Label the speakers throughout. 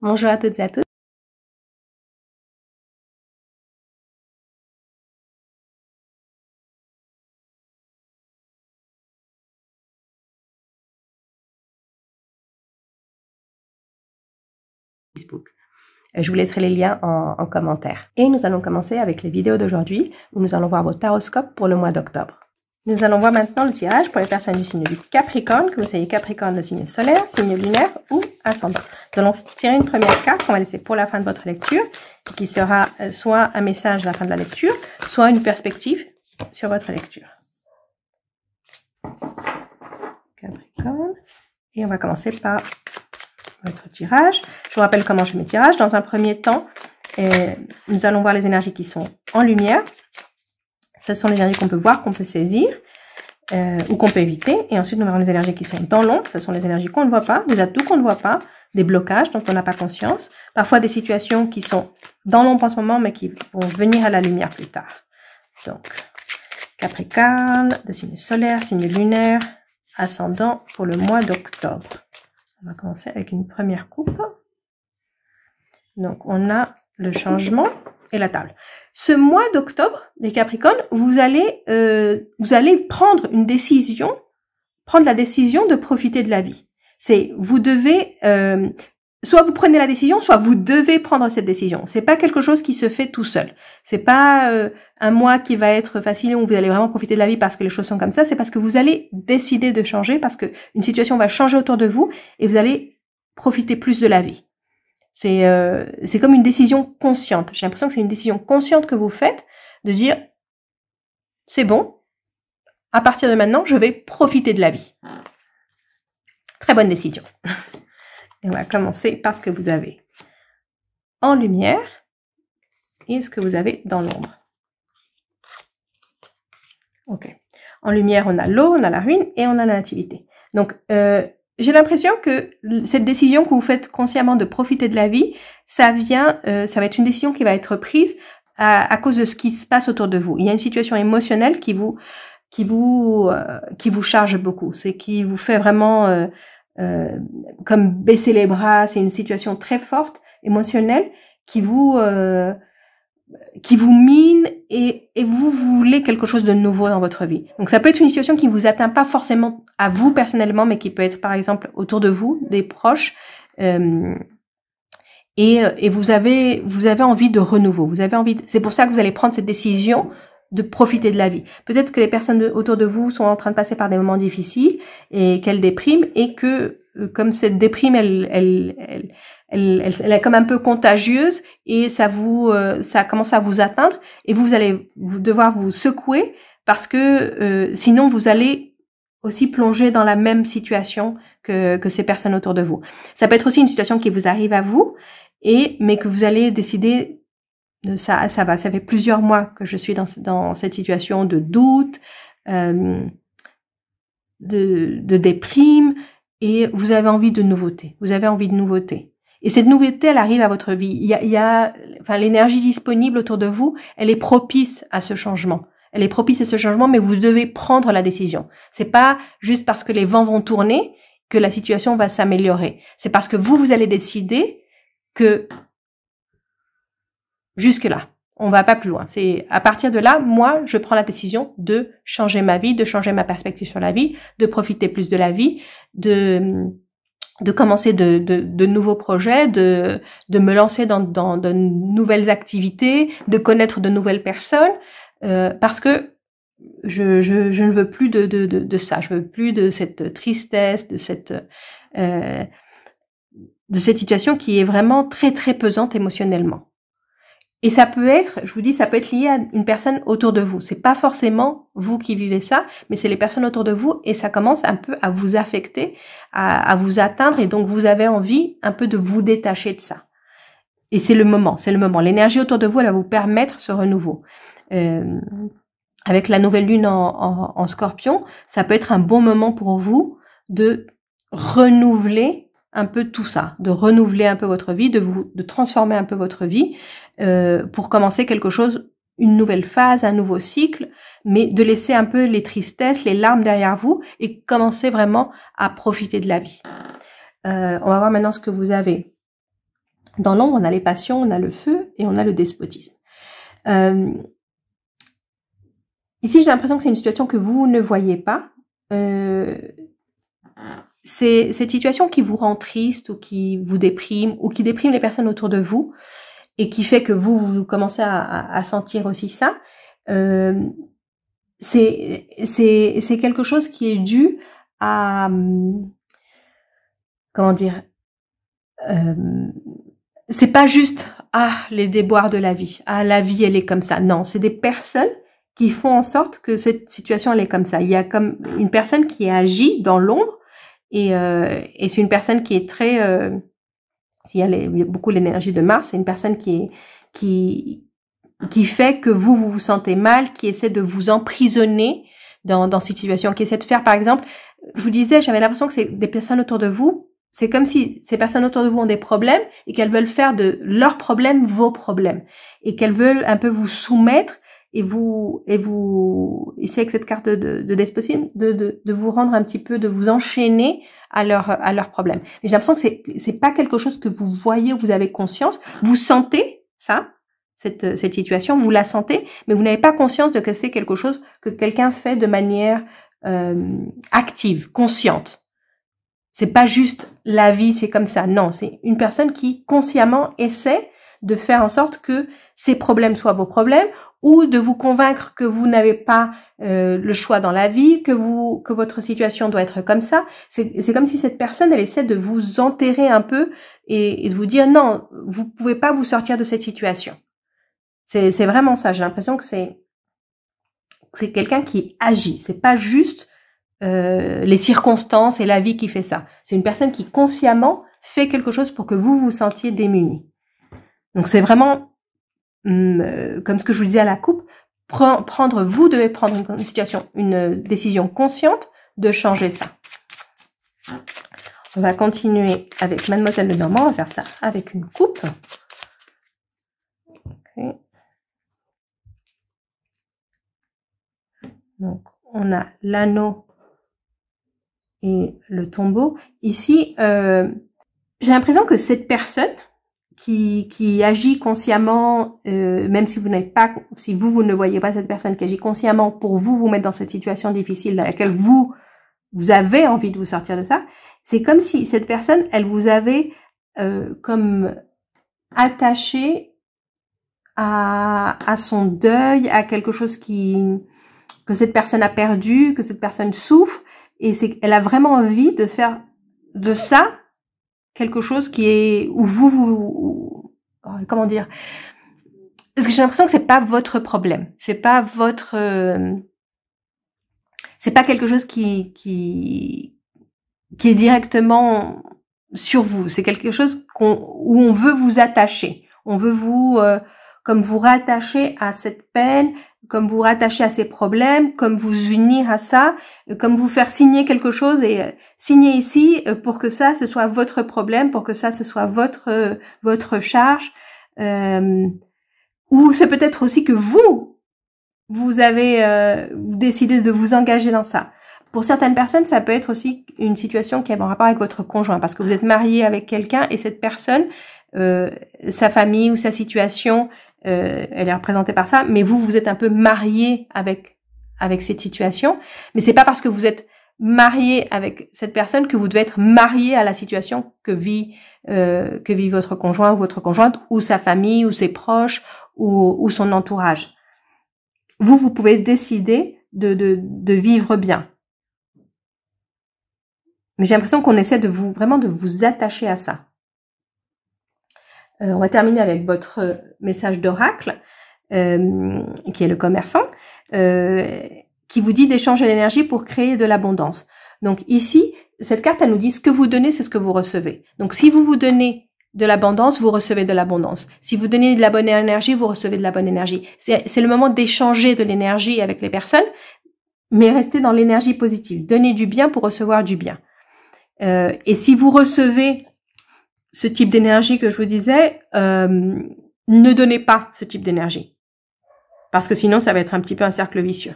Speaker 1: Bonjour à toutes et à tous. Facebook. Je vous laisserai les liens en commentaire. Et nous allons commencer avec les vidéos d'aujourd'hui où nous allons voir vos taroscopes pour le mois d'octobre. Nous allons voir maintenant le tirage pour les personnes du signe du Capricorne, que vous soyez Capricorne de signe solaire, signe lunaire ou ascendant. Nous allons tirer une première carte qu'on va laisser pour la fin de votre lecture, qui sera soit un message à la fin de la lecture, soit une perspective sur votre lecture. Capricorne. Et on va commencer par votre tirage. Je vous rappelle comment je fais mes tirages. Dans un premier temps, nous allons voir les énergies qui sont en lumière. Ce sont les énergies qu'on peut voir, qu'on peut saisir ou qu'on peut éviter. Et ensuite, nous verrons les énergies qui sont dans l'ombre. Ce sont les énergies qu'on ne voit pas, des atouts qu'on ne voit pas, des blocages dont on n'a pas conscience. Parfois, des situations qui sont dans l'ombre en ce moment, mais qui vont venir à la lumière plus tard. Donc, Capricorne, de signe solaire, signe lunaire, ascendant pour le mois d'octobre. On va commencer avec une première coupe. Donc, on a le changement et la table. Ce mois d'octobre, les Capricornes, vous allez prendre une décision, prendre la décision de profiter de la vie. C'est, vous devez, soit vous prenez la décision, soit vous devez prendre cette décision. C'est pas quelque chose qui se fait tout seul. C'est pas un mois qui va être facile où vous allez vraiment profiter de la vie parce que les choses sont comme ça. C'est parce que vous allez décider de changer, parce que une situation va changer autour de vous et vous allez profiter plus de la vie. C'est comme une décision consciente. J'ai l'impression que c'est une décision consciente que vous faites de dire c'est bon, à partir de maintenant, je vais profiter de la vie. Très bonne décision. Et on va commencer par ce que vous avez en lumière et ce que vous avez dans l'ombre. Ok. En lumière, on a l'eau, on a la ruine et on a la nativité. Donc, j'ai l'impression que cette décision que vous faites consciemment de profiter de la vie, ça va être une décision qui va être prise à cause de ce qui se passe autour de vous. Il y a une situation émotionnelle qui vous charge beaucoup. C'est qui vous fait vraiment comme baisser les bras. C'est une situation très forte, émotionnelle, qui vous mine et vous voulez quelque chose de nouveau dans votre vie. Donc ça peut être une situation qui vous atteint pas forcément à vous personnellement, mais qui peut être par exemple autour de vous, des proches, et vous avez envie de renouveau. C'est pour ça que vous allez prendre cette décision de profiter de la vie. Peut-être que les personnes autour de vous sont en train de passer par des moments difficiles et qu'elles dépriment et que comme cette déprime, elle est comme un peu contagieuse et ça commence à vous atteindre et vous allez devoir vous secouer parce que sinon vous allez aussi plonger dans la même situation que ces personnes autour de vous. Ça peut être aussi une situation qui vous arrive à vous mais que vous allez décider ça fait plusieurs mois que je suis dans cette situation de doute, de déprime, et vous avez envie de nouveauté. Et cette nouveauté, elle arrive à votre vie. Il y a l'énergie disponible autour de vous, elle est propice à ce changement. Mais vous devez prendre la décision. C'est pas juste parce que les vents vont tourner que la situation va s'améliorer. C'est parce que vous allez décider que jusque-là, on va pas plus loin. C'est à partir de là, moi, je prends la décision de changer ma vie, de changer ma perspective sur la vie, de profiter plus de la vie, de commencer de nouveaux projets, de me lancer dans de nouvelles activités, de connaître de nouvelles personnes, parce que je ne veux plus de ça. Je veux plus de cette tristesse, de cette situation qui est vraiment très très pesante émotionnellement. Et ça peut être, je vous dis, ça peut être lié à une personne autour de vous. C'est pas forcément vous qui vivez ça, mais c'est les personnes autour de vous et ça commence un peu à vous affecter, à vous atteindre et donc vous avez envie un peu de vous détacher de ça. Et c'est le moment. L'énergie autour de vous, elle va vous permettre ce renouveau. Avec la nouvelle lune en Scorpion, ça peut être un bon moment pour vous de renouveler un peu tout ça, de renouveler un peu votre vie, de transformer un peu votre vie pour commencer quelque chose, une nouvelle phase, un nouveau cycle, mais de laisser un peu les tristesses, les larmes derrière vous et commencer vraiment à profiter de la vie. On va voir maintenant ce que vous avez Dans l'ombre, on a les passions, on a le feu et on a le despotisme. Ici, j'ai l'impression que c'est une situation que vous ne voyez pas. C'est cette situation qui vous rend triste ou qui vous déprime ou qui déprime les personnes autour de vous et qui fait que vous commencez à sentir aussi ça. C'est quelque chose qui est dû à, comment dire, c'est pas juste les déboires de la vie, la vie elle est comme ça. Non, c'est des personnes qui font en sorte que cette situation elle est comme ça. Il y a comme une personne qui agit dans l'ombre et c'est une personne qui est très il y a beaucoup l'énergie de Mars, c'est une personne qui fait que vous vous sentez mal, qui essaie de vous emprisonner dans cette situation, qui essaie de faire, par exemple, je vous disais, j'avais l'impression que c'est des personnes autour de vous, c'est comme si ces personnes autour de vous ont des problèmes et qu'elles veulent faire de leurs problèmes vos problèmes et qu'elles veulent un peu vous soumettre et ici avec cette carte de despotisme, de vous rendre un petit peu, de vous enchaîner à leurs problèmes. Mais j'ai l'impression que c'est pas quelque chose que vous voyez ou vous avez conscience. Vous sentez ça, cette situation, vous la sentez, mais vous n'avez pas conscience de que c'est quelque chose que quelqu'un fait de manière active, consciente. C'est pas juste la vie, c'est comme ça. Non, c'est une personne qui consciemment essaie de faire en sorte que ces problèmes soient vos problèmes ou de vous convaincre que vous n'avez pas le choix dans la vie, que votre situation doit être comme ça. C'est comme si cette personne, elle essaie de vous enterrer un peu et de vous dire non, vous pouvez pas vous sortir de cette situation. C'est vraiment ça. J'ai l'impression que c'est quelqu'un qui agit. C'est pas juste les circonstances et la vie qui fait ça. C'est une personne qui consciemment fait quelque chose pour que vous vous sentiez démuni. Donc c'est vraiment comme ce que je vous disais à la coupe, vous devez prendre une décision consciente de changer ça. On va continuer avec Mademoiselle Lenormand, on va faire ça avec une coupe. Okay. Donc on a l'anneau et le tombeau. Ici, j'ai l'impression que cette personne qui agit consciemment, même si vous ne voyez pas cette personne qui agit consciemment pour vous mettre dans cette situation difficile dans laquelle vous avez envie de vous sortir de ça, c'est comme si cette personne, elle vous avait comme attaché à son deuil, à quelque chose que cette personne a perdu, que cette personne souffre, et elle a vraiment envie de faire de ça quelque chose qui est où comment dire, parce que j'ai l'impression que c'est pas votre problème, c'est pas c'est pas quelque chose qui est directement sur vous, c'est quelque chose où on veut vous attacher, on veut comme vous rattacher à cette peine, comme vous rattacher à ces problèmes, comme vous unir à ça, comme vous faire signer quelque chose et signer ici pour que ça, ce soit votre problème, pour que ça, ce soit votre charge. Ou c'est peut-être aussi que vous avez décidé de vous engager dans ça. Pour certaines personnes, ça peut être aussi une situation qui a un rapport avec votre conjoint, parce que vous êtes marié avec quelqu'un et cette personne, sa famille ou sa situation, elle est représentée par ça, mais vous êtes un peu marié avec cette situation, mais c'est pas parce que vous êtes marié avec cette personne que vous devez être marié à la situation que vit votre conjoint ou votre conjointe ou sa famille ou ses proches ou son entourage. Vous pouvez décider de vivre bien. Mais j'ai l'impression qu'on essaie vraiment de vous attacher à ça. On va terminer avec votre message d'oracle, qui est le commerçant, qui vous dit d'échanger l'énergie pour créer de l'abondance. Donc ici, cette carte, elle nous dit ce que vous donnez, c'est ce que vous recevez. Donc si vous donnez de l'abondance, vous recevez de l'abondance. Si vous donnez de la bonne énergie, vous recevez de la bonne énergie. C'est le moment d'échanger de l'énergie avec les personnes, mais restez dans l'énergie positive. Donnez du bien pour recevoir du bien. Et si vous recevez ce type d'énergie que je vous disais, ne donnez pas ce type d'énergie. Parce que sinon, ça va être un petit peu un cercle vicieux.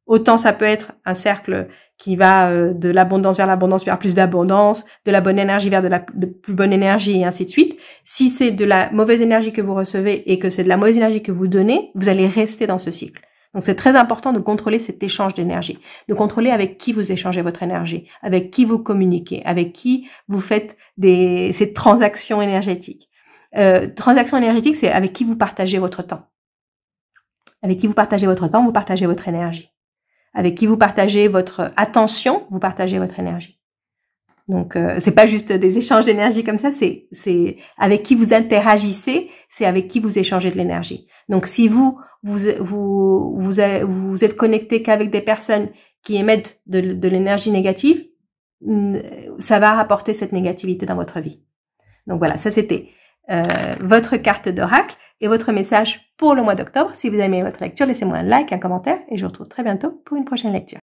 Speaker 1: Autant ça peut être un cercle qui va de l'abondance vers plus d'abondance, de la bonne énergie vers de plus bonne énergie et ainsi de suite. Si c'est de la mauvaise énergie que vous recevez et que c'est de la mauvaise énergie que vous donnez, vous allez rester dans ce cycle. Donc c'est très important de contrôler cet échange d'énergie, de contrôler avec qui vous échangez votre énergie, avec qui vous communiquez, avec qui vous faites ces transactions énergétiques. Transactions énergétiques, c'est avec qui vous partagez votre temps. Avec qui vous partagez votre temps, vous partagez votre énergie. Avec qui vous partagez votre attention, vous partagez votre énergie. Donc c'est pas juste des échanges d'énergie comme ça, c'est avec qui vous interagissez, c'est avec qui vous échangez de l'énergie. Donc si vous êtes connecté qu'avec des personnes qui émettent de l'énergie négative, ça va rapporter cette négativité dans votre vie. Donc voilà, ça c'était votre carte d'oracle et votre message pour le mois d'octobre. Si vous aimez votre lecture, laissez-moi un like, un commentaire et je vous retrouve très bientôt pour une prochaine lecture.